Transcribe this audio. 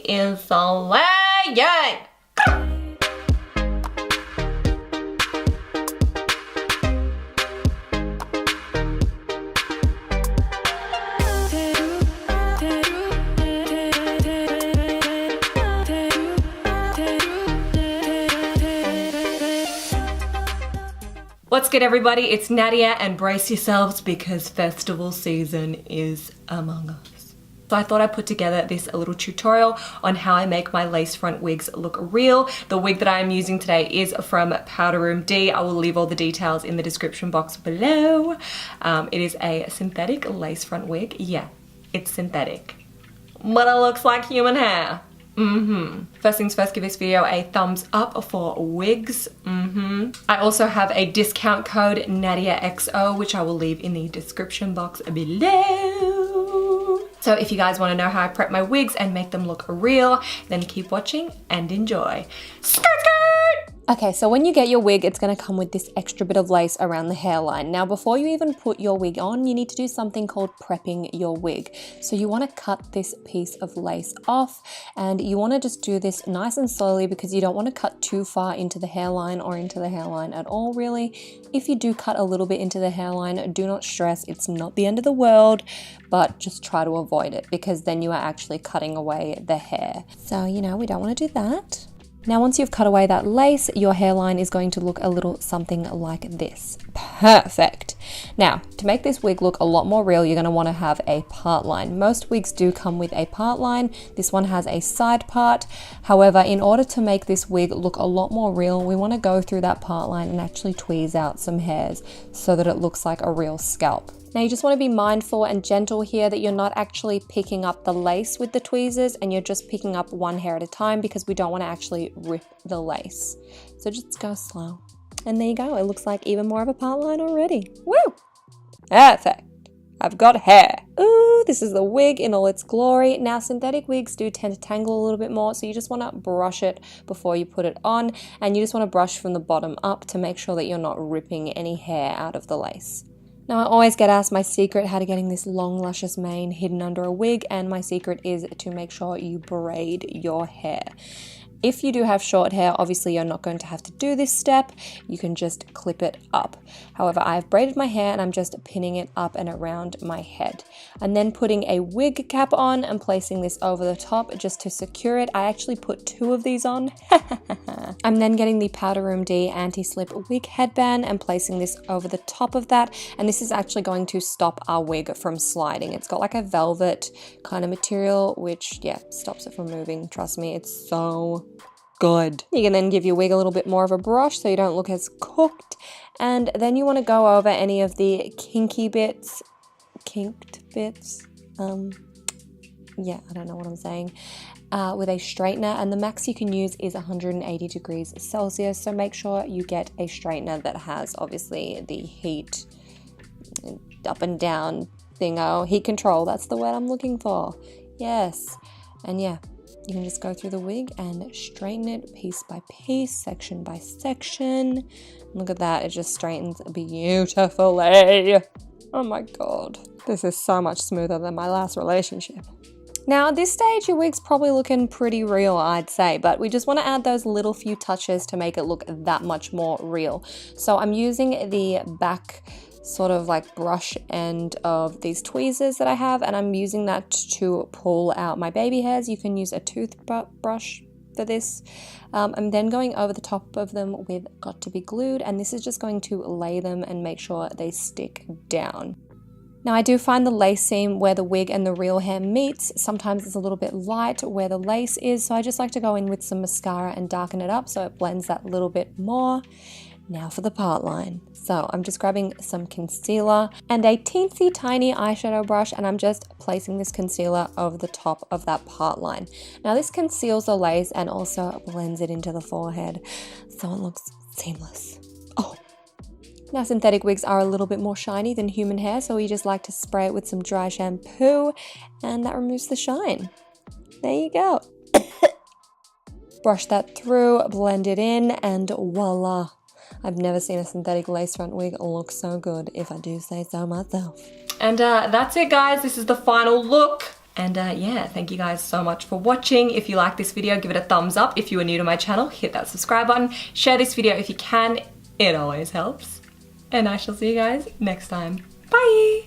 is slaying. What's good, everybody? It's Nadia, and brace yourselves because festival season is among us. So I thought I'd put together this little tutorial on how I make my lace front wigs look real. The wig that I am using today is from Powder Room D. I will leave all the details in the description box below. It is a synthetic lace front wig. Yeah, it's synthetic, but it looks like human hair. First things first, give this video a thumbs up for wigs. I also have a discount code NadiaXO, which I will leave in the description box below. So if you guys want to know how I prep my wigs and make them look real, then keep watching and enjoy. Skirt, skirt! Okay, so when you get your wig, it's going to come with this extra bit of lace around the hairline. Now, before you even put your wig on, you need to do something called prepping your wig. So you want to cut this piece of lace off, and you want to just do this nice and slowly because you don't want to cut too far into the hairline or into the hairline at all, really. If you do cut a little bit into the hairline, do not stress. It's not the end of the world, but just try to avoid it because then you are actually cutting away the hair. So, you know, we don't want to do that. Now, once you've cut away that lace, your hairline is going to look a little something like this. Perfect. Now, to make this wig look a lot more real, you're going to want to have a part line. Most wigs do come with a part line. This one has a side part. However, in order to make this wig look a lot more real, we want to go through that part line and actually tweeze out some hairs so that it looks like a real scalp. Now, you just want to be mindful and gentle here that you're not actually picking up the lace with the tweezers and you're just picking up one hair at a time because we don't want to actually rip the lace. So just go slow. And there you go. It looks like even more of a part line already. Woo! Perfect. I've got hair. Ooh, this is the wig in all its glory. Now, synthetic wigs do tend to tangle a little bit more, so you just want to brush it before you put it on, and you just want to brush from the bottom up to make sure that you're not ripping any hair out of the lace. Now, I always get asked my secret how to getting this long luscious mane hidden under a wig, and my secret is to make sure you braid your hair. If you do have short hair, obviously you're not going to have to do this step. You can just clip it up. However, I've braided my hair and I'm just pinning it up and around my head. And then putting a wig cap on and placing this over the top just to secure it. I actually put 2 of these on. I'm then getting the Powder Room D anti-slip wig headband and placing this over the top of that. And this is actually going to stop our wig from sliding. It's got like a velvet kind of material, which, yeah, stops it from moving. Trust me, it's so good. You can then give your wig a little bit more of a brush so you don't look as cooked. And then you want to go over any of the kinked bits. Yeah, I don't know what I'm saying. With a straightener, and the max you can use is 180 degrees Celsius. So make sure you get a straightener that has obviously the heat up and down thingo. Heat control, that's the word I'm looking for. Yes. And yeah, you can just go through the wig and straighten it piece by piece, section by section. Look at that, it just straightens beautifully. Oh my god, this is so much smoother than my last relationship. Now, at this stage, your wig's probably looking pretty real, I'd say, but we just want to add those little few touches to make it look that much more real. So I'm using the back sort of like brush end of these tweezers that I have, and I'm using that to pull out my baby hairs. You can use a toothbrush for this. I'm then going over the top of them with Got To Be Glued, and this is just going to lay them and make sure they stick down. Now, I do find the lace seam where the wig and the real hair meets, sometimes it's a little bit light where the lace is, so I just like to go in with some mascara and darken it up so it blends that little bit more. Now for the part line. So I'm just grabbing some concealer and a teensy tiny eyeshadow brush, and I'm just placing this concealer over the top of that part line. Now this conceals the lace and also blends it into the forehead so it looks seamless. Oh. Now, synthetic wigs are a little bit more shiny than human hair, so we just like to spray it with some dry shampoo, and that removes the shine. There you go. Brush that through, blend it in, and voila. I've never seen a synthetic lace front wig look so good, if I do say so myself. And that's it, guys. This is the final look. And yeah, thank you guys so much for watching. If you like this video, give it a thumbs up. If you are new to my channel, hit that subscribe button. Share this video if you can. It always helps. And I shall see you guys next time. Bye!